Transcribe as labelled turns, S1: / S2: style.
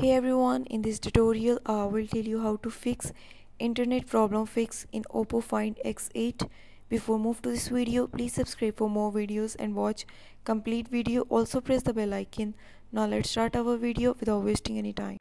S1: Hey everyone, in this tutorial I will tell you how to fix internet problem fix in Oppo Find X8. Before move to this video, please subscribe for more videos and watch complete video. Also press the bell icon. Now let's start our video without wasting any time.